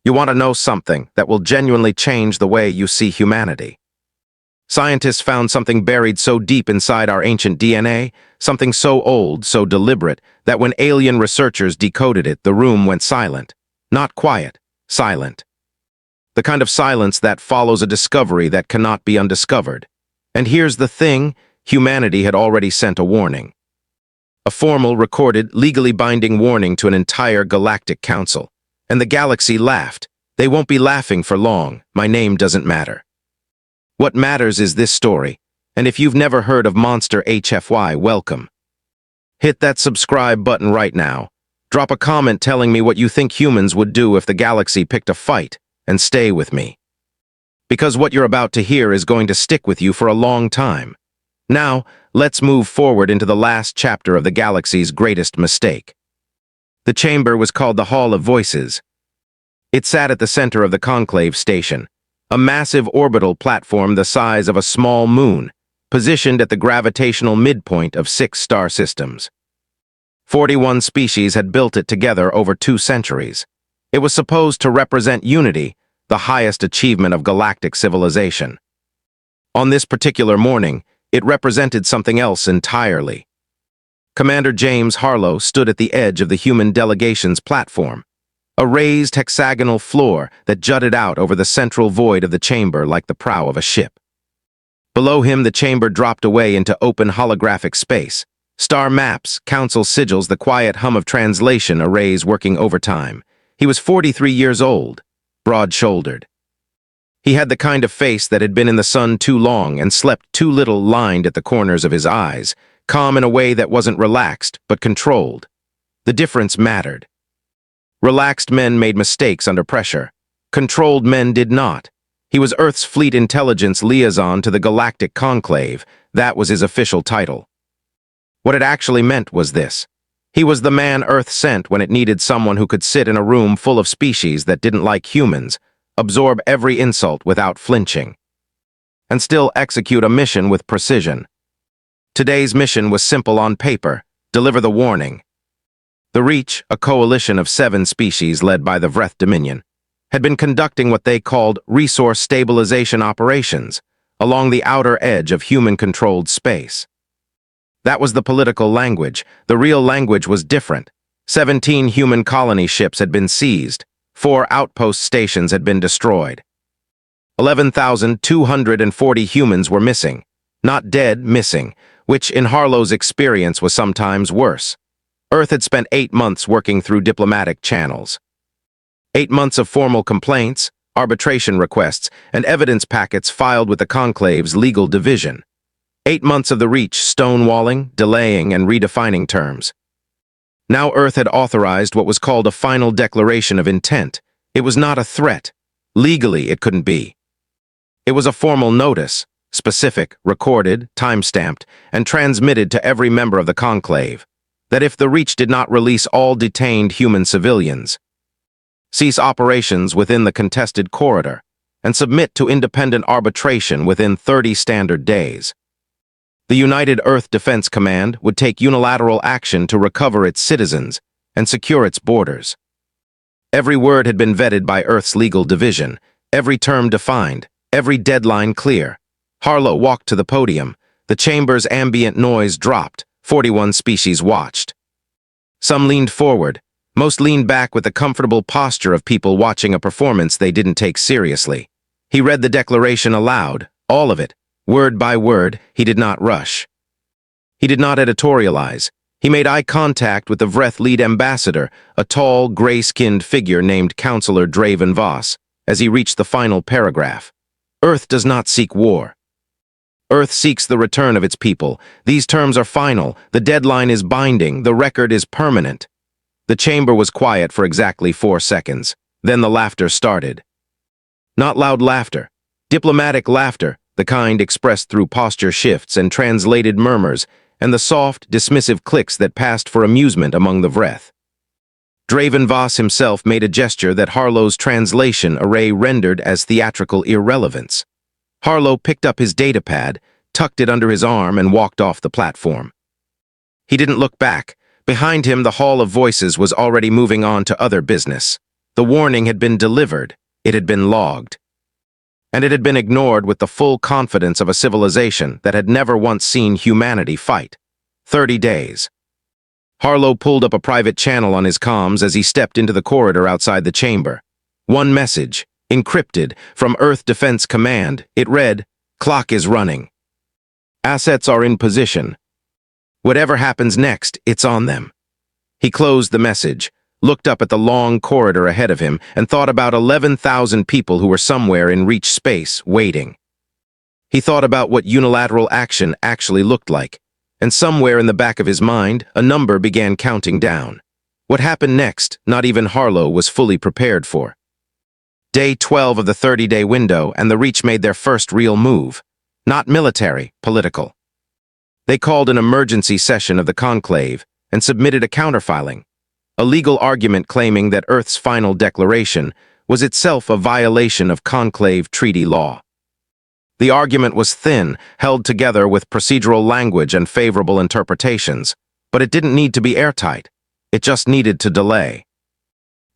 You want to know something that will genuinely change the way you see humanity. Scientists found something buried so deep inside our ancient DNA, something so old, so deliberate, that when alien researchers decoded it, the room went silent. Not quiet, silent. The kind of silence that follows a discovery that cannot be undiscovered. And here's the thing, humanity had already sent a warning. A formal, recorded, legally binding warning to an entire galactic council. And the galaxy laughed. They won't be laughing for long. My name doesn't matter. What matters is this story, and if you've never heard of Monster HFY, welcome. Hit that subscribe button right now. Drop a comment telling me what you think humans would do if the galaxy picked a fight, and stay with me. Because what you're about to hear is going to stick with you for a long time. Now, let's move forward into the last chapter of the galaxy's greatest mistake. The chamber was called the Hall of Voices. It sat at the center of the conclave station, a massive orbital platform the size of a small moon, positioned at the gravitational midpoint of 6 star systems. 41 species had built it together over 2 centuries. It was supposed to represent unity, the highest achievement of galactic civilization. On this particular morning, it represented something else entirely. Commander James Harlow stood at the edge of the human delegation's platform, a raised hexagonal floor that jutted out over the central void of the chamber like the prow of a ship. Below him, the chamber dropped away into open holographic space. Star maps, council sigils, the quiet hum of translation arrays working overtime. He was 43 years old, broad-shouldered. He had the kind of face that had been in the sun too long and slept too little, lined at the corners of his eyes, calm in a way that wasn't relaxed, but controlled. The difference mattered. Relaxed men made mistakes under pressure. Controlled men did not. He was Earth's Fleet Intelligence Liaison to the Galactic Conclave. That was his official title. What it actually meant was this. He was the man Earth sent when it needed someone who could sit in a room full of species that didn't like humans, absorb every insult without flinching, and still execute a mission with precision. Today's mission was simple on paper: deliver the warning. The Reach, a coalition of 7 species led by the Vreth Dominion, had been conducting what they called resource stabilization operations along the outer edge of human-controlled space. That was the political language. The real language was different. 17 human colony ships had been seized. 4 outpost stations had been destroyed. 11,240 humans were missing. Not dead, missing, which in Harlow's experience was sometimes worse. Earth had spent 8 months working through diplomatic channels. 8 months of formal complaints, arbitration requests, and evidence packets filed with the Conclave's legal division. 8 months of the Reach stonewalling, delaying, and redefining terms. Now Earth had authorized what was called a final declaration of intent. It was not a threat. Legally, it couldn't be. It was a formal notice, specific, recorded, time-stamped, and transmitted to every member of the Conclave, that if the Reach did not release all detained human civilians, cease operations within the contested corridor, and submit to independent arbitration within 30 standard days, the United Earth Defense Command would take unilateral action to recover its citizens and secure its borders. Every word had been vetted by Earth's legal division, every term defined, every deadline clear. Harlow walked to the podium. The chamber's ambient noise dropped. 41 species watched. Some leaned forward. Most leaned back with the comfortable posture of people watching a performance they didn't take seriously. He read the declaration aloud, all of it, word by word. He did not rush. He did not editorialize. He made eye contact with the Vreth lead ambassador, a tall, gray-skinned figure named Counselor Draven Voss, as he reached the final paragraph. Earth does not seek war. Earth seeks the return of its people. These terms are final. The deadline is binding. The record is permanent. The chamber was quiet for exactly 4 seconds. Then the laughter started. Not loud laughter. Diplomatic laughter, the kind expressed through posture shifts and translated murmurs, and the soft, dismissive clicks that passed for amusement among the Vreth. Draven Voss himself made a gesture that Harlow's translation array rendered as theatrical irrelevance. Harlow picked up his datapad, tucked it under his arm, and walked off the platform. He didn't look back. Behind him, the Hall of Voices was already moving on to other business. The warning had been delivered, it had been logged, and it had been ignored with the full confidence of a civilization that had never once seen humanity fight. 30 days. Harlow pulled up a private channel on his comms as he stepped into the corridor outside the chamber. One message, encrypted, from Earth Defense Command. It read, "Clock is running. Assets are in position. Whatever happens next, it's on them." He closed the message, looked up at the long corridor ahead of him, and thought about 11,000 people who were somewhere in reach space, waiting. He thought about what unilateral action actually looked like, and somewhere in the back of his mind, a number began counting down. What happened next, not even Harlow was fully prepared for. Day 12 of the 30-day window, and the Reach made their first real move. Not military, political. They called an emergency session of the conclave and submitted a counterfiling, a legal argument claiming that Earth's final declaration was itself a violation of conclave treaty law. The argument was thin, held together with procedural language and favorable interpretations, but it didn't need to be airtight. It just needed to delay.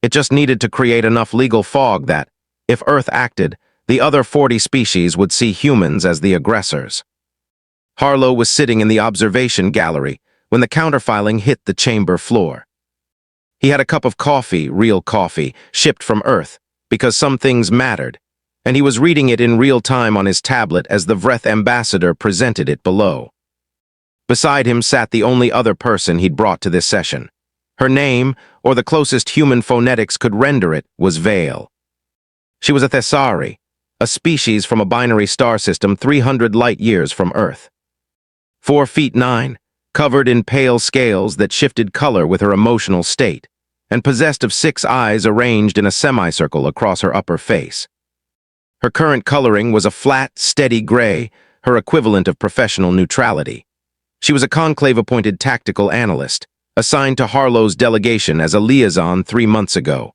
It just needed to create enough legal fog that, if Earth acted, the other 40 species would see humans as the aggressors. Harlow was sitting in the observation gallery when the counterfiling hit the chamber floor. He had a cup of coffee, real coffee, shipped from Earth, because some things mattered, and he was reading it in real time on his tablet as the Vreth ambassador presented it below. Beside him sat the only other person he'd brought to this session. Her name, or the closest human phonetics could render it, was Vale. She was a Thessari, a species from a binary star system 300 light-years from Earth. 4'9", covered in pale scales that shifted color with her emotional state, and possessed of 6 eyes arranged in a semicircle across her upper face. Her current coloring was a flat, steady gray, her equivalent of professional neutrality. She was a conclave-appointed tactical analyst, assigned to Harlow's delegation as a liaison 3 months ago.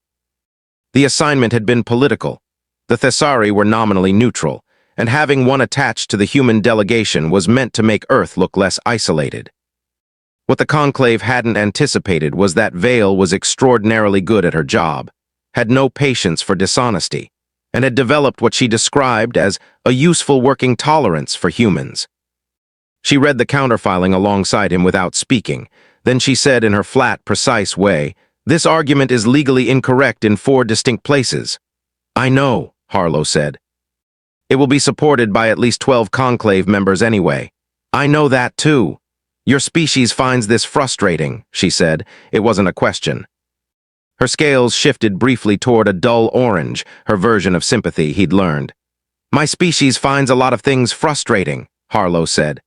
The assignment had been political. The Thessari were nominally neutral, and having one attached to the human delegation was meant to make Earth look less isolated. What the conclave hadn't anticipated was that Vale was extraordinarily good at her job, had no patience for dishonesty, and had developed what she described as a useful working tolerance for humans. She read the counterfiling alongside him without speaking. Then she said in her flat, precise way, "This argument is legally incorrect in 4 distinct places." "I know," Harlow said. "It will be supported by at least 12 conclave members anyway." "I know that too. Your species finds this frustrating," she said. It wasn't a question. Her scales shifted briefly toward a dull orange, her version of sympathy he'd learned. "My species finds a lot of things frustrating," Harlow said.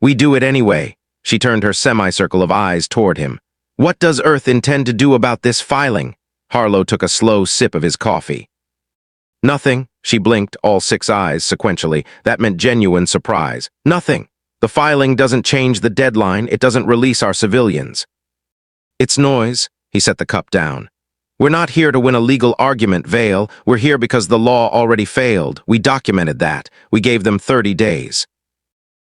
"We do it anyway." She turned her semicircle of eyes toward him. "What does Earth intend to do about this filing?" Harlow took a slow sip of his coffee. "Nothing." She blinked, all 6 eyes sequentially. That meant genuine surprise. "Nothing. The filing doesn't change the deadline. It doesn't release our civilians." "It's noise." He set the cup down. "We're not here to win a legal argument, Vale. We're here because the law already failed. We documented that. We gave them 30 days.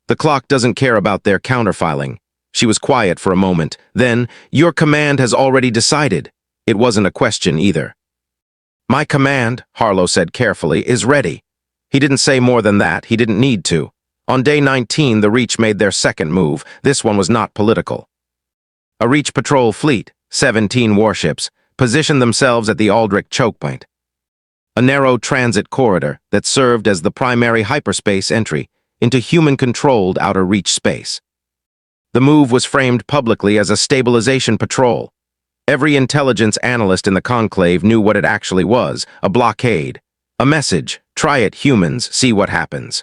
The clock doesn't care about their counterfiling." She was quiet for a moment. Then, "Your command has already decided." It wasn't a question either. "My command," Harlow said carefully, "is ready." He didn't say more than that. He didn't need to. On day 19, the Reach made their second move. This one was not political. A Reach patrol fleet, 17 warships, positioned themselves at the Aldrich chokepoint, a narrow transit corridor that served as the primary hyperspace entry into human-controlled outer Reach space. The move was framed publicly as a stabilization patrol. Every intelligence analyst in the conclave knew what it actually was, a blockade. A message, "Try it, humans, see what happens."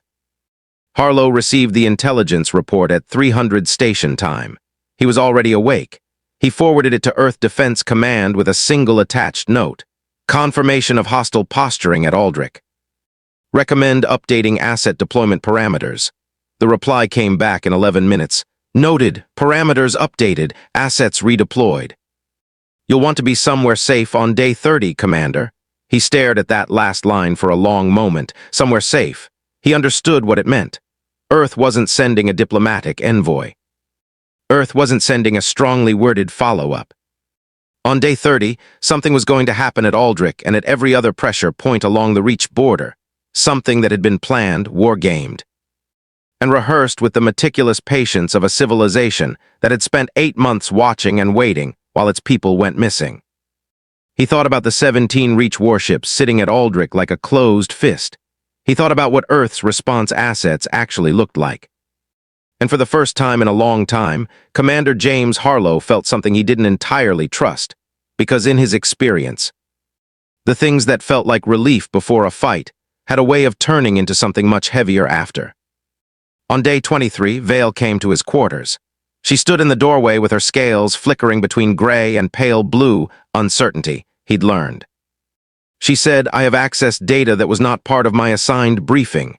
Harlow received the intelligence report at 300 station time. He was already awake. He forwarded it to Earth Defense Command with a single attached note. "Confirmation of hostile posturing at Aldrich. Recommend updating asset deployment parameters." The reply came back in 11 minutes. "Noted. Parameters updated. Assets redeployed." "You'll want to be somewhere safe on day 30, Commander." He stared at that last line for a long moment. Somewhere safe. He understood what it meant. Earth wasn't sending a diplomatic envoy. Earth wasn't sending a strongly worded follow-up. On day 30, something was going to happen at Aldrich and at every other pressure point along the Reach border, something that had been planned, war-gamed, and rehearsed with the meticulous patience of a civilization that had spent 8 months watching and waiting while its people went missing. He thought about the 17 Reach warships sitting at Aldrich like a closed fist. He thought about what Earth's response assets actually looked like. And for the first time in a long time, Commander James Harlow felt something he didn't entirely trust, because in his experience, the things that felt like relief before a fight had a way of turning into something much heavier after. On day 23, Vale came to his quarters. She stood in the doorway with her scales flickering between gray and pale blue uncertainty he'd learned. She said, "I have accessed data that was not part of my assigned briefing."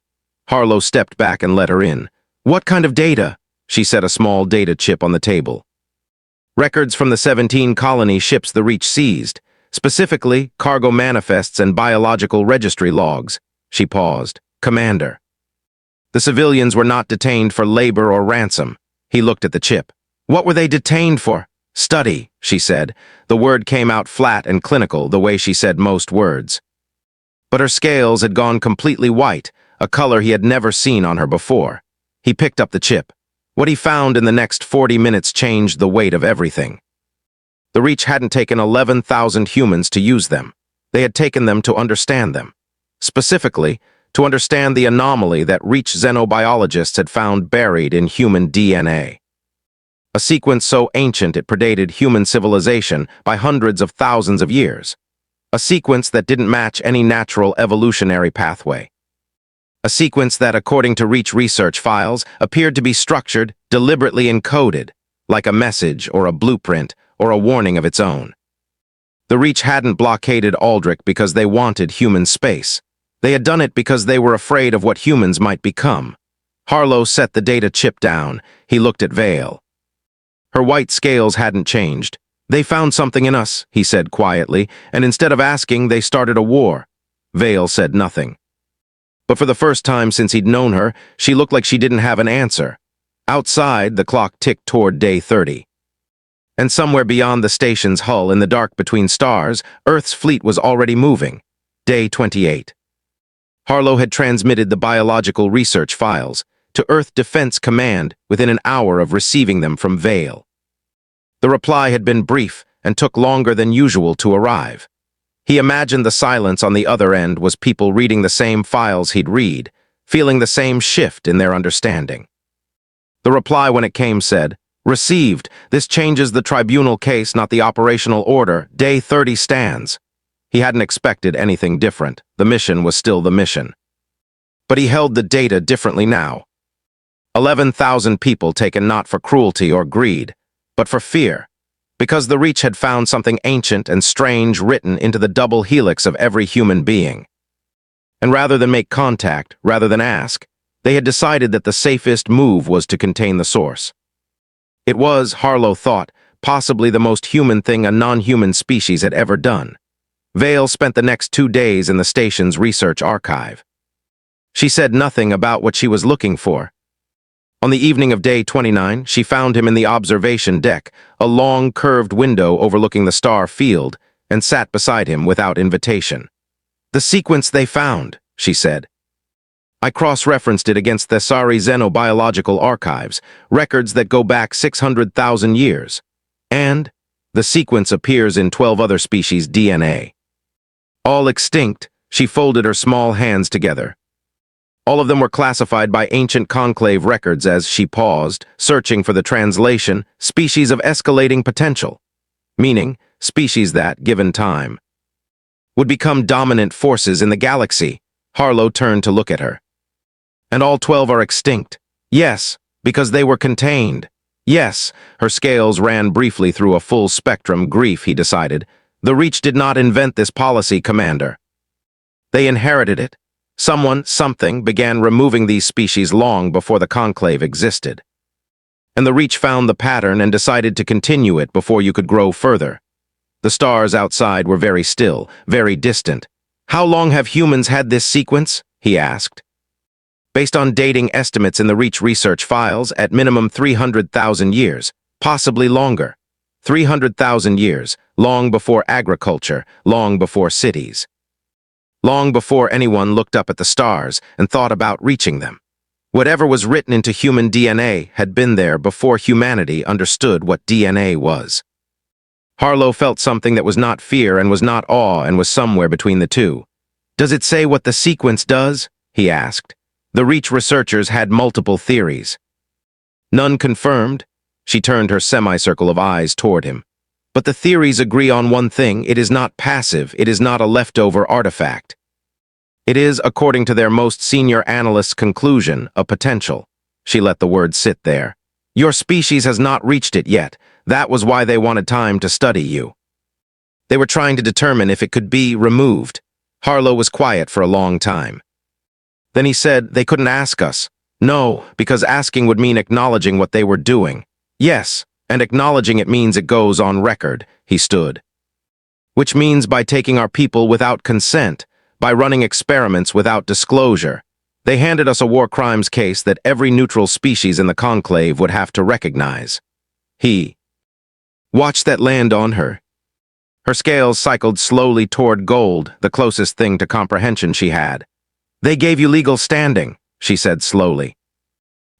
Harlow stepped back and let her in. "What kind of data?" She set a small data chip on the table. "Records from the 17 colony ships the Reach seized, specifically cargo manifests and biological registry logs." She paused. "Commander." The civilians were not detained for labor or ransom. He looked at the chip. "What were they detained for?" "Study," she said. The word came out flat and clinical, the way she said most words. But her scales had gone completely white, a color he had never seen on her before. He picked up the chip. What he found in the next 40 minutes changed the weight of everything. The Reach hadn't taken 11,000 humans to use them. They had taken them to understand them. Specifically, to understand the anomaly that Reach xenobiologists had found buried in human DNA. A sequence so ancient it predated human civilization by hundreds of thousands of years. A sequence that didn't match any natural evolutionary pathway. A sequence that, according to Reach research files, appeared to be structured, deliberately encoded, like a message or a blueprint or a warning of its own. The Reach hadn't blockaded Aldrich because they wanted human space. They had done it because they were afraid of what humans might become. Harlow set the data chip down. He looked at Vale. Her white scales hadn't changed. "They found something in us," he said quietly, and instead of asking, they started a war. Vale said nothing. But for the first time since he'd known her, she looked like she didn't have an answer. Outside, the clock ticked toward day 30. And somewhere beyond the station's hull, in the dark between stars, Earth's fleet was already moving. Day 28. Harlow had transmitted the biological research files to Earth Defense Command within an hour of receiving them from Vale. The reply had been brief and took longer than usual to arrive. He imagined the silence on the other end was people reading the same files he'd read, feeling the same shift in their understanding. The reply, when it came, said, "Received. This changes the tribunal case, not the operational order. Day 30 stands." He hadn't expected anything different. The mission was still the mission. But he held the data differently now. 11,000 people taken not for cruelty or greed, but for fear, because the Reach had found something ancient and strange written into the double helix of every human being. And rather than make contact, rather than ask, they had decided that the safest move was to contain the source. It was, Harlow thought, possibly the most human thing a non-human species had ever done. Vale spent the next 2 days in the station's research archive. She said nothing about what she was looking for. On the evening of day 29, she found him in the observation deck, a long, curved window overlooking the star field, and sat beside him without invitation. "The sequence they found," she said. "I cross-referenced it against the Sari xenobiological archives, records that go back 600,000 years. And the sequence appears in 12 other species' DNA. All extinct." She folded her small hands together. All of them were classified by ancient conclave records as she paused, searching for the translation, species of escalating potential, meaning species that, given time, would become dominant forces in the galaxy. Harlow turned to look at her. "And all 12 are extinct?" "Yes, because they were contained." "Yes." Her scales ran briefly through a full spectrum grief, he decided. "The Reach did not invent this policy, Commander. They inherited it. Someone, something, began removing these species long before the conclave existed. And the Reach found the pattern and decided to continue it before you could grow further. The stars outside were very still, very distant. "How long have humans had this sequence?" he asked. "Based on dating estimates in the Reach research files, at minimum 300,000 years, possibly longer." 300,000 years, long before agriculture, long before cities. Long before anyone looked up at the stars and thought about reaching them. Whatever was written into human DNA had been there before humanity understood what DNA was. Harlow felt something that was not fear and was not awe and was somewhere between the two. "Does it say what the sequence does?" he asked. The Reach researchers had multiple theories. None confirmed. She turned her semicircle of eyes toward him. But the theories agree on one thing: it is not passive, it is not a leftover artifact. It is, according to their most senior analyst's conclusion, a potential. She let the word sit there. Your species has not reached it yet. That was why they wanted time to study you. They were trying to determine if it could be removed. Harlow was quiet for a long time. Then he said, "They couldn't ask us." "No, because asking would mean acknowledging what they were doing." "Yes, and acknowledging it means it goes on record." He stood. "Which means by taking our people without consent, by running experiments without disclosure. They handed us a war crimes case that every neutral species in the conclave would have to recognize." He watched that land on her. Her scales cycled slowly toward gold, the closest thing to comprehension she had. "They gave you legal standing," she said slowly.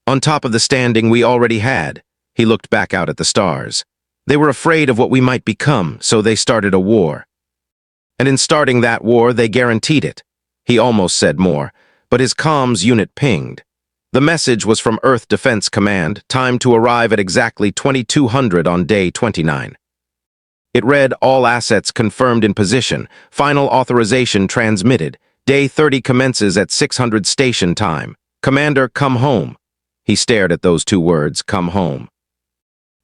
"On top of the standing we already had." He looked back out at the stars. "They were afraid of what we might become, so they started a war. And in starting that war, they guaranteed it." He almost said more, but his comms unit pinged. The message was from Earth Defense Command, time to arrive at exactly 2200 on day 29. It read, "All assets confirmed in position, final authorization transmitted. Day 30 commences at 600 station time. Commander, come home." He stared at those two words, "come home."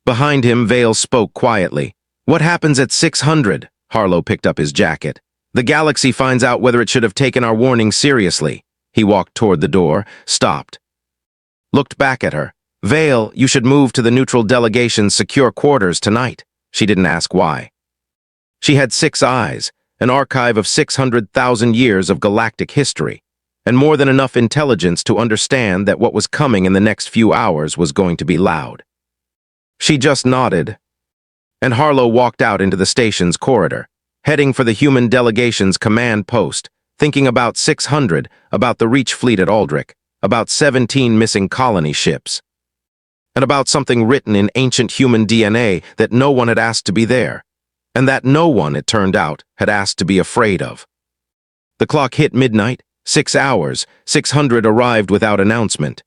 Behind him, Vale spoke quietly. "What happens at 600? Harlow picked up his jacket. "The galaxy finds out whether it should have taken our warning seriously." He walked toward the door, stopped. Looked back at her. "Vale, you should move to the neutral delegation's secure quarters tonight." She didn't ask why. She had 6 eyes, an archive of 600,000 years of galactic history, and more than enough intelligence to understand that what was coming in the next few hours was going to be loud. She just nodded, and Harlow walked out into the station's corridor, heading for the human delegation's command post, thinking about 600, about the Reach fleet at Aldrich, about 17 missing colony ships, and about something written in ancient human DNA that no one had asked to be there, and that no one, it turned out, had asked to be afraid of. The clock hit midnight, 6 hours, 600 arrived without announcement.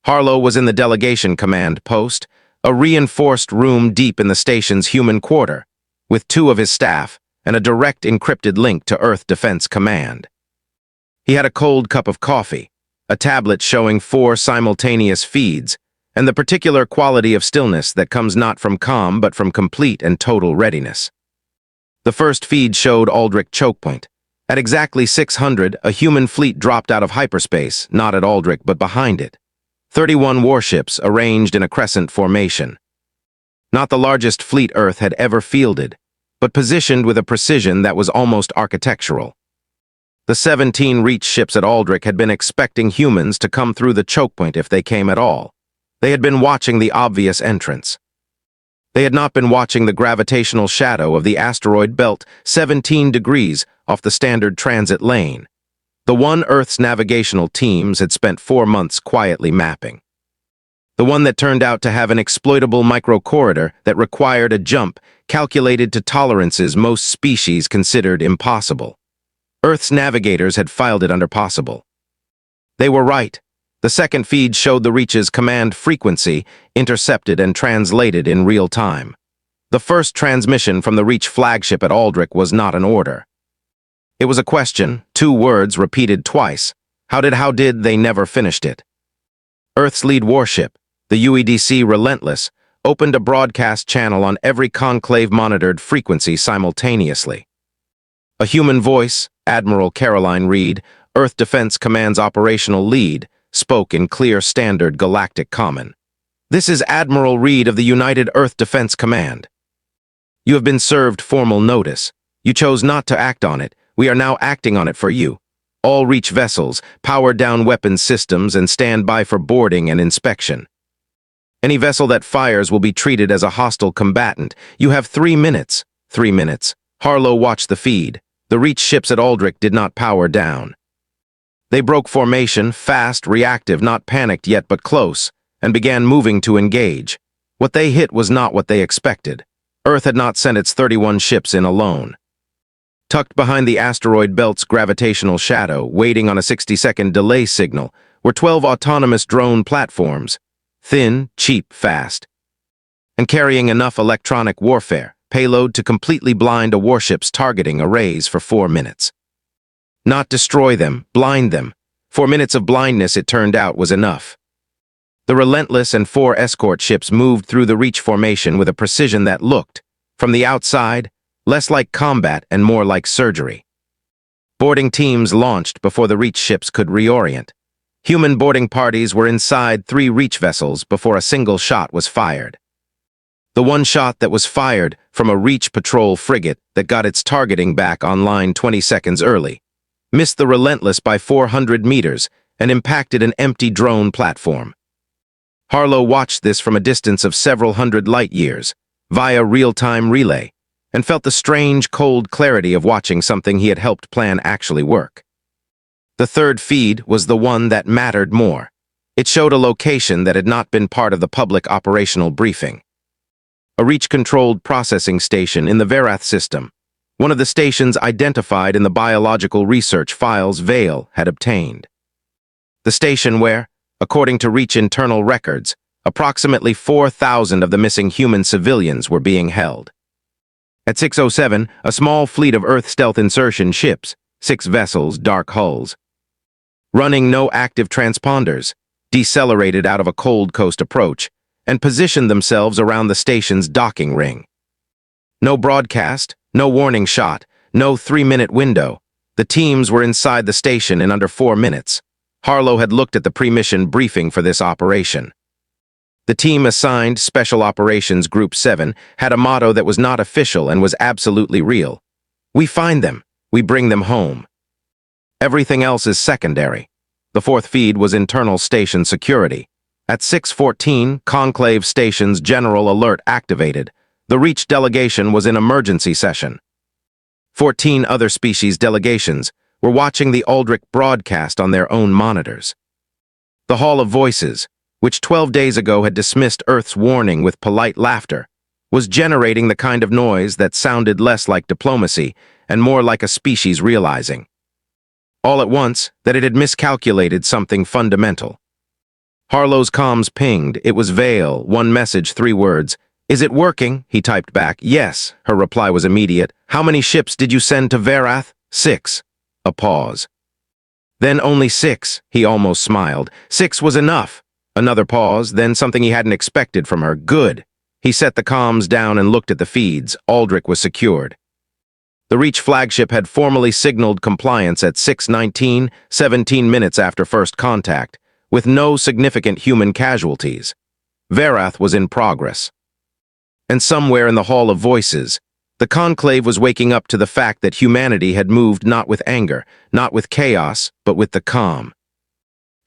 Harlow was in the delegation command post, a reinforced room deep in the station's human quarter, with 2 of his staff and a direct encrypted link to Earth Defense Command. He had a cold cup of coffee, a tablet showing 4 simultaneous feeds, and the particular quality of stillness that comes not from calm but from complete and total readiness. The first feed showed Aldrich chokepoint. At exactly 600, a human fleet dropped out of hyperspace, not at Aldrich but behind it. 31 warships arranged in a crescent formation. Not the largest fleet Earth had ever fielded, but positioned with a precision that was almost architectural. The 17 Reach ships at Aldrich had been expecting humans to come through the chokepoint if they came at all. They had been watching the obvious entrance. They had not been watching the gravitational shadow of the asteroid belt 17 degrees off the standard transit lane. The one Earth's navigational teams had spent 4 months quietly mapping. The one that turned out to have an exploitable microcorridor that required a jump calculated to tolerances most species considered impossible. Earth's navigators had filed it under possible. They were right. The second feed showed the Reach's command frequency, intercepted and translated in real time. The first transmission from the Reach flagship at Aldrich was not an order. It was a question, 2 words repeated twice. How did they never finished it. Earth's lead warship, the UEDC Relentless, opened a broadcast channel on every conclave-monitored frequency simultaneously. A human voice, Admiral Caroline Reed, Earth Defense Command's operational lead, spoke in clear standard galactic common. "This is Admiral Reed of the United Earth Defense Command. You have been served formal notice. You chose not to act on it. We are now acting on it for you. All Reach vessels, power down weapons systems and stand by for boarding and inspection." Any vessel that fires will be treated as a hostile combatant. You have 3 minutes. 3 minutes. Harlow watched the feed. The Reach ships at Aldrich did not power down. They broke formation, fast, reactive, not panicked yet but close, and began moving to engage. What they hit was not what they expected. Earth had not sent its 31 ships in alone. Tucked behind the asteroid belt's gravitational shadow, waiting on a 60-second delay signal, were 12 autonomous drone platforms, thin, cheap, fast, and carrying enough electronic warfare payload to completely blind a warship's targeting arrays for 4 minutes. Not destroy them, blind them. 4 minutes of blindness, it turned out, was enough. The Relentless and 4 escort ships moved through the Reach formation with a precision that looked, from the outside, less like combat and more like surgery. Boarding teams launched before the Reach ships could reorient. Human boarding parties were inside 3 Reach vessels before a single shot was fired. The one shot that was fired from a Reach patrol frigate that got its targeting back online 20 seconds early missed the Relentless by 400 meters and impacted an empty drone platform. Harlow watched this from a distance of several hundred light-years, via real-time relay, and felt the strange, cold clarity of watching something he had helped plan actually work. The third feed was the one that mattered more. It showed a location that had not been part of the public operational briefing. A Reach-controlled processing station in the Verath system, one of the stations identified in the biological research files Vale had obtained. The station where, according to Reach internal records, approximately 4,000 of the missing human civilians were being held. At 6:07, a small fleet of Earth stealth insertion ships, 6 vessels, dark hulls, running no active transponders, decelerated out of a cold coast approach, and positioned themselves around the station's docking ring. No broadcast, no warning shot, no 3-minute window. The teams were inside the station in under 4 minutes. Harlow had looked at the pre-mission briefing for this operation. The team assigned Special Operations Group 7 had a motto that was not official and was absolutely real. We find them, we bring them home. Everything else is secondary. The fourth feed was internal station security. At 6:14, Conclave Station's general alert activated. The Reach delegation was in emergency session. 14 other species delegations were watching the Aldrich broadcast on their own monitors. The Hall of Voices, which 12 days ago had dismissed Earth's warning with polite laughter, was generating the kind of noise that sounded less like diplomacy and more like a species realizing, all at once, that it had miscalculated something fundamental. Harlow's comms pinged. It was Vale, 1 message, 3 words. Is it working? He typed back. Yes. Her reply was immediate. How many ships did you send to Verath? 6. A pause. Then only 6. He almost smiled. 6 was enough. Another pause, then something he hadn't expected from her. Good. He set the comms down and looked at the feeds. Aldrich was secured. The Reach flagship had formally signaled compliance at 6:19, 17 minutes after first contact, with no significant human casualties. Verath was in progress. And somewhere in the Hall of Voices, the Conclave was waking up to the fact that humanity had moved not with anger, not with chaos, but with the calm,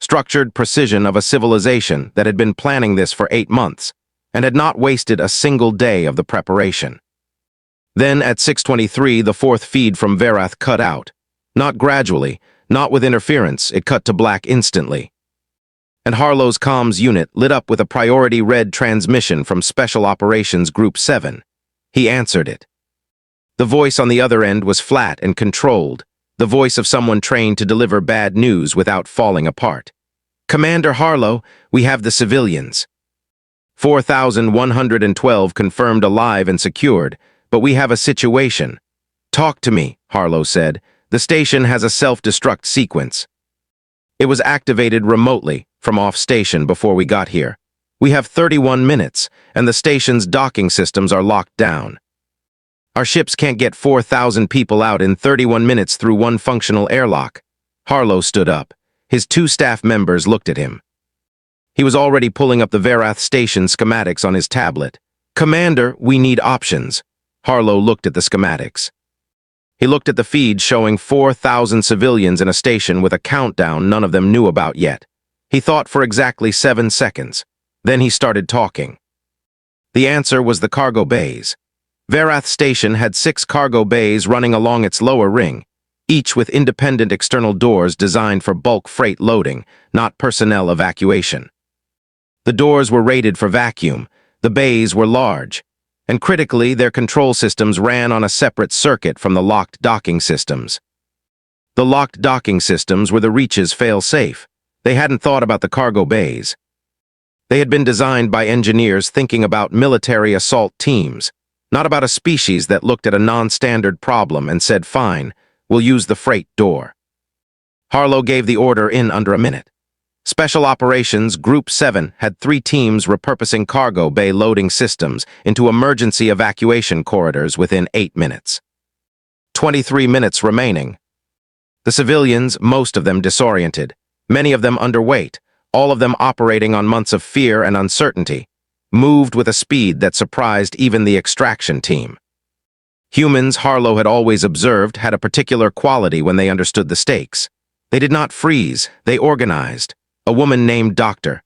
structured precision of a civilization that had been planning this for 8 months and had not wasted a single day of the preparation. Then at 6:23, the fourth feed from Verath cut out. Not gradually, not with interference, it cut to black instantly. And Harlow's comms unit lit up with a priority red transmission from Special Operations Group 7. He answered it. The voice on the other end was flat and controlled, the voice of someone trained to deliver bad news without falling apart. Commander Harlow, we have the civilians. 4,112 confirmed alive and secured, but we have a situation. Talk to me, Harlow said. The station has a self-destruct sequence. It was activated remotely from off-station before we got here. We have 31 minutes, and the station's docking systems are locked down. Our ships can't get 4,000 people out in 31 minutes through one functional airlock. Harlow stood up. His 2 staff members looked at him. He was already pulling up the Verath station schematics on his tablet. Commander, we need options. Harlow looked at the schematics. He looked at the feed showing 4,000 civilians in a station with a countdown none of them knew about yet. He thought for exactly 7 seconds. Then he started talking. The answer was the cargo bays. Verath Station had 6 cargo bays running along its lower ring, each with independent external doors designed for bulk freight loading, not personnel evacuation. The doors were rated for vacuum, the bays were large, and critically, their control systems ran on a separate circuit from the locked docking systems. The locked docking systems were the Reach's fail-safe. They hadn't thought about the cargo bays. They had been designed by engineers thinking about military assault teams, not about a species that looked at a non-standard problem and said, "Fine, we'll use the freight door." Harlow gave the order in under a minute. Special Operations Group 7 had 3 teams repurposing cargo bay loading systems into emergency evacuation corridors within 8 minutes. 23 minutes remaining. The civilians, most of them disoriented, many of them underweight, all of them operating on months of fear and uncertainty, moved with a speed that surprised even the extraction team. Humans, Harlow had always observed, had a particular quality when they understood the stakes. They did not freeze, they organized. A woman named Dr.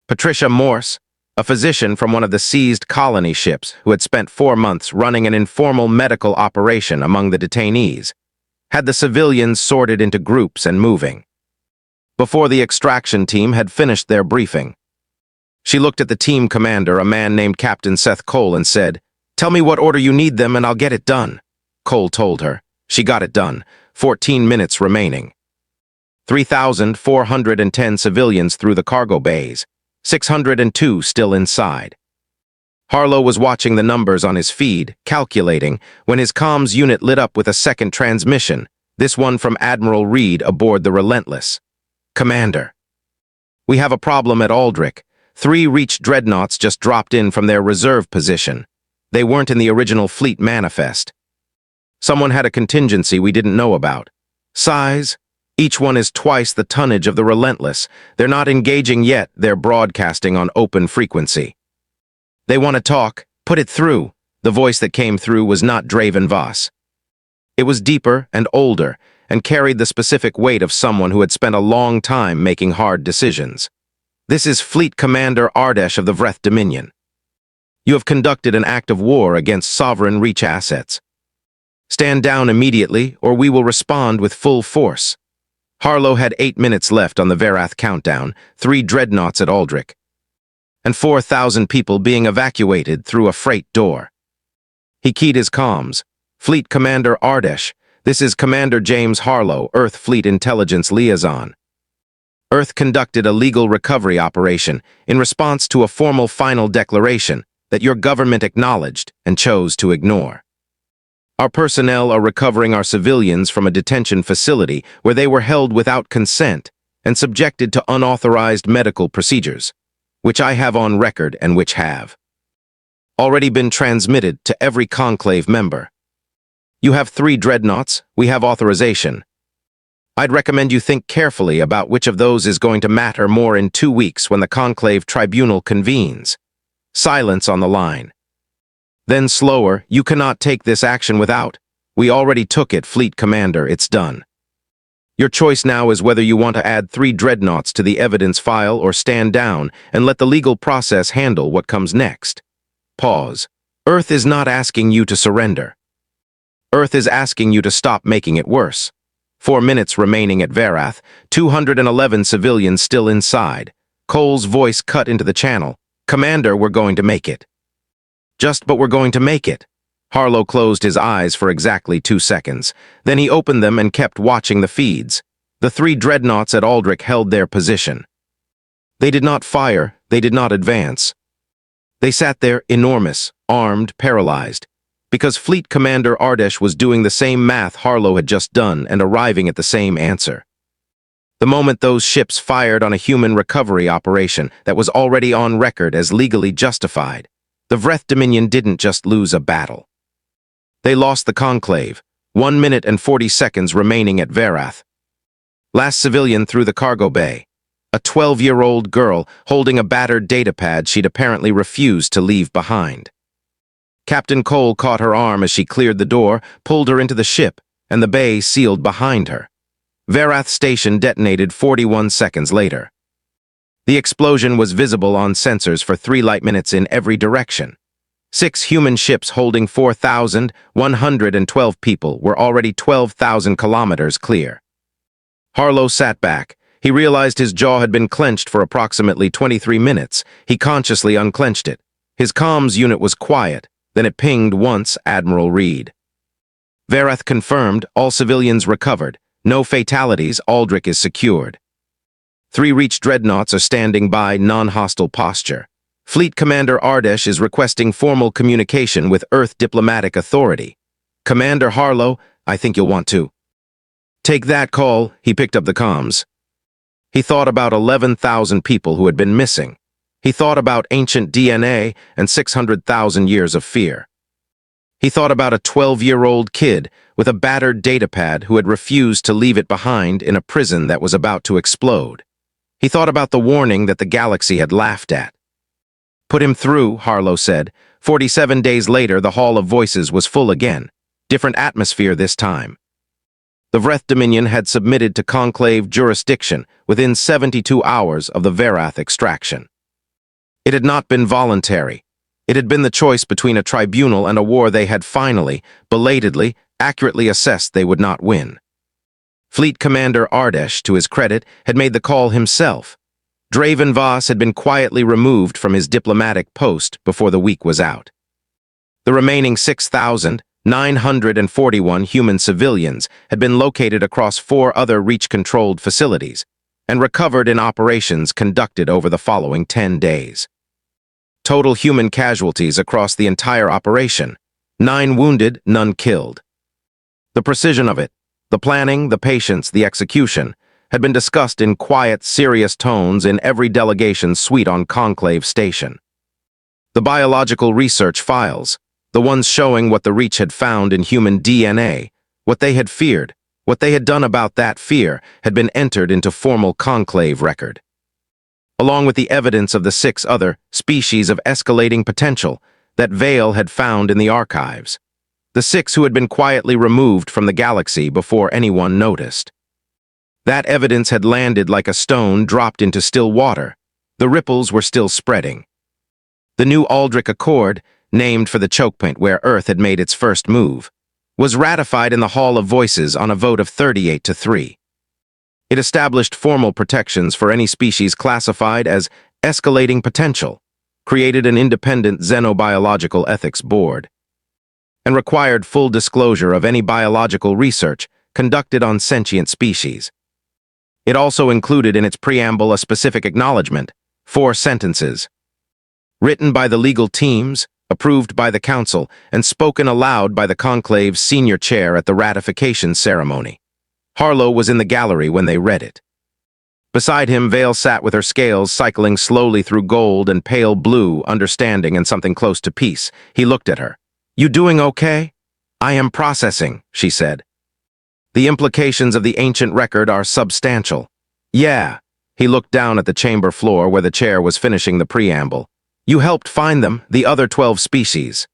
Patricia Morse, a physician from one of the seized colony ships who had spent 4 months running an informal medical operation among the detainees, had the civilians sorted into groups and moving. Before the extraction team had finished their briefing, she looked at the team commander, a man named Captain Seth Cole, and said, "Tell me what order you need them and I'll get it done." Cole told her. She got it done. 14 minutes remaining. 3,410 civilians through the cargo bays, 602 still inside. Harlow was watching the numbers on his feed, calculating, when his comms unit lit up with a second transmission, this one from Admiral Reed aboard the Relentless. "Commander, we have a problem at Aldrich. 3 Reach dreadnoughts just dropped in from their reserve position. They weren't in the original fleet manifest. Someone had a contingency we didn't know about. Size? Each one is twice the tonnage of the Relentless. They're not engaging yet, they're broadcasting on open frequency. They want to talk, put it through." The voice that came through was not Draven Voss. It was deeper and older, and carried the specific weight of someone who had spent a long time making hard decisions. "This is Fleet Commander Ardesh of the Vreth Dominion. You have conducted an act of war against sovereign Reach assets. Stand down immediately, or we will respond with full force." Harlow had 8 minutes left on the Verath countdown, 3 dreadnoughts at Aldrich, and 4,000 people being evacuated through a freight door. He keyed his comms. "Fleet Commander Ardesh, this is Commander James Harlow, Earth Fleet Intelligence Liaison. Earth conducted a legal recovery operation in response to a formal final declaration that your government acknowledged and chose to ignore. Our personnel are recovering our civilians from a detention facility where they were held without consent and subjected to unauthorized medical procedures, which I have on record and which have already been transmitted to every conclave member. You have 3 dreadnoughts, we have authorization. I'd recommend you think carefully about which of those is going to matter more in 2 weeks when the conclave tribunal convenes." Silence on the line. Then slower, "You cannot take this action without. We already took it, Fleet Commander, it's done. Your choice now is whether you want to add 3 dreadnoughts to the evidence file or stand down and let the legal process handle what comes next." Pause. Earth is not asking you to surrender. Earth is asking you to stop making it worse. 4 minutes remaining at Verath, 211 civilians still inside. Cole's voice cut into the channel. "Commander, we're going to make it." But we're going to make it." Harlow closed his eyes for exactly 2 seconds. Then he opened them and kept watching the feeds. The 3 dreadnoughts at Aldrich held their position. They did not fire, they did not advance. They sat there, enormous, armed, paralyzed, because Fleet Commander Ardesh was doing the same math Harlow had just done and arriving at the same answer. The moment those ships fired on a human recovery operation that was already on record as legally justified, the Vreth Dominion didn't just lose a battle. They lost the conclave, 1 minute and 40 seconds remaining at Verath. Last civilian through the cargo bay. A 12-year-old girl holding a battered datapad she'd apparently refused to leave behind. Captain Cole caught her arm as she cleared the door, pulled her into the ship, and the bay sealed behind her. Verath Station detonated 41 seconds later. The explosion was visible on sensors for 3 light minutes in every direction. 6 human ships holding 4,112 people were already 12,000 kilometers clear. Harlow sat back. He realized his jaw had been clenched for approximately 23 minutes. He consciously unclenched it. His comms unit was quiet. Then it pinged once, Admiral Reed. Varath confirmed, all civilians recovered. No fatalities, Aldrich is secured. 3 Reach dreadnoughts are standing by, non-hostile posture. Fleet Commander Ardesh is requesting formal communication with Earth Diplomatic Authority. Commander Harlow, I think you'll want to take that call. He picked up the comms. He thought about 11,000 people who had been missing. He thought about ancient DNA and 600,000 years of fear. He thought about a 12-year-old kid with a battered datapad who had refused to leave it behind in a prison that was about to explode. He thought about the warning that the galaxy had laughed at. Put him through, Harlow said. 47 days later, the Hall of Voices was full again. Different atmosphere this time. The Vreth Dominion had submitted to conclave jurisdiction within 72 hours of the Varath extraction. It had not been voluntary. It had been the choice between a tribunal and a war they had finally, belatedly, accurately assessed they would not win. Fleet Commander Ardesh, to his credit, had made the call himself. Draven Voss had been quietly removed from his diplomatic post before the week was out. The remaining 6,941 human civilians had been located across 4 other Reach-controlled facilities and recovered in operations conducted over the following 10 days. Total human casualties across the entire operation: 9 wounded, none killed. The precision of it, the planning, the patience, the execution, had been discussed in quiet, serious tones in every delegation's suite on Conclave Station. The biological research files, the ones showing what the Reach had found in human DNA, what they had feared, what they had done about that fear, had been entered into formal Conclave record. Along with the evidence of the 6 other species of escalating potential that Vale had found in the archives. The 6 who had been quietly removed from the galaxy before anyone noticed. That evidence had landed like a stone dropped into still water. The ripples were still spreading. The new Aldrich Accord, named for the chokepoint where Earth had made its first move, was ratified in the Hall of Voices on a vote of 38-3. It established formal protections for any species classified as escalating potential, created an independent xenobiological ethics board, and required full disclosure of any biological research conducted on sentient species. It also included in its preamble a specific acknowledgement, 4 sentences, written by the legal teams, approved by the Council, and spoken aloud by the Conclave's senior chair at the ratification ceremony. Harlow was in the gallery when they read it. Beside him, Vale sat with her scales cycling slowly through gold and pale blue, understanding and something close to peace. He looked at her. "You doing okay?" "I am processing," she said. "The implications of the ancient record are substantial." "Yeah." He looked down at the chamber floor where the chair was finishing the preamble. "You helped find them, the other 12 species.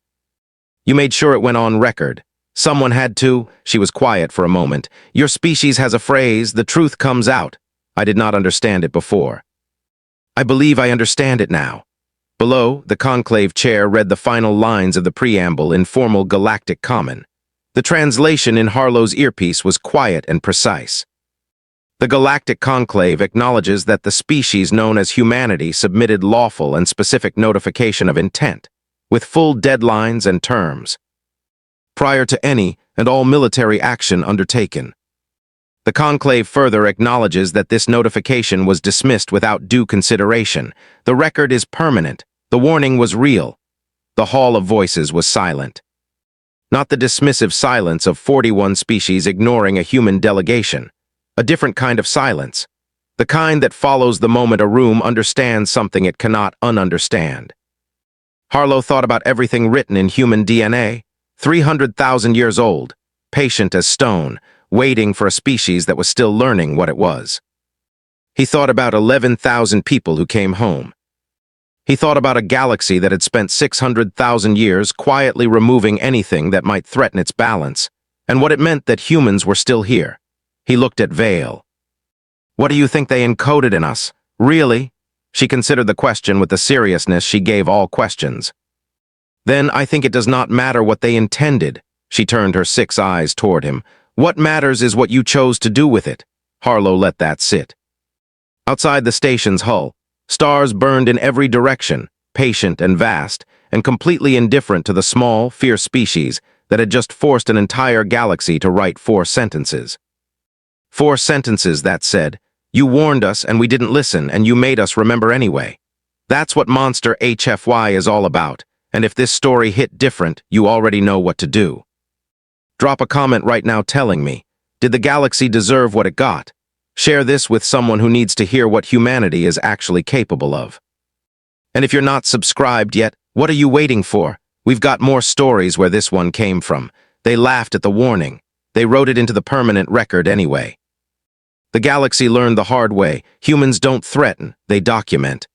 You made sure it went on record. Someone had to." She was quiet for a moment. "Your species has a phrase, the truth comes out. I did not understand it before. I believe I understand it now." Below, the conclave chair read the final lines of the preamble in formal galactic common. The translation in Harlow's earpiece was quiet and precise. The Galactic Conclave acknowledges that the species known as humanity submitted lawful and specific notification of intent, with full deadlines and terms, prior to any and all military action undertaken. The Conclave further acknowledges that this notification was dismissed without due consideration. The record is permanent. The warning was real. The Hall of Voices was silent. Not the dismissive silence of 41 species ignoring a human delegation. A different kind of silence. The kind that follows the moment a room understands something it cannot ununderstand. Harlow thought about everything written in human DNA. 300,000 years old, patient as stone, waiting for a species that was still learning what it was. He thought about 11,000 people who came home. He thought about a galaxy that had spent 600,000 years quietly removing anything that might threaten its balance, and what it meant that humans were still here. He looked at Vale. "What do you think they encoded in us? Really?" She considered the question with the seriousness she gave all questions. Then I think it does not matter what they intended. She turned her 6 eyes toward him. What matters is what you chose to do with it. Harlow let that sit. Outside the station's hull, stars burned in every direction, patient and vast, and completely indifferent to the small, fierce species that had just forced an entire galaxy to write 4 sentences. 4 sentences that said, "You warned us and we didn't listen and you made us remember anyway." That's what Monster HFY is all about, and if this story hit different, you already know what to do. Drop a comment right now telling me, did the galaxy deserve what it got? Share this with someone who needs to hear what humanity is actually capable of. And if you're not subscribed yet, what are you waiting for? We've got more stories where this one came from. They laughed at the warning. They wrote it into the permanent record anyway. The galaxy learned the hard way. Humans don't threaten, they document.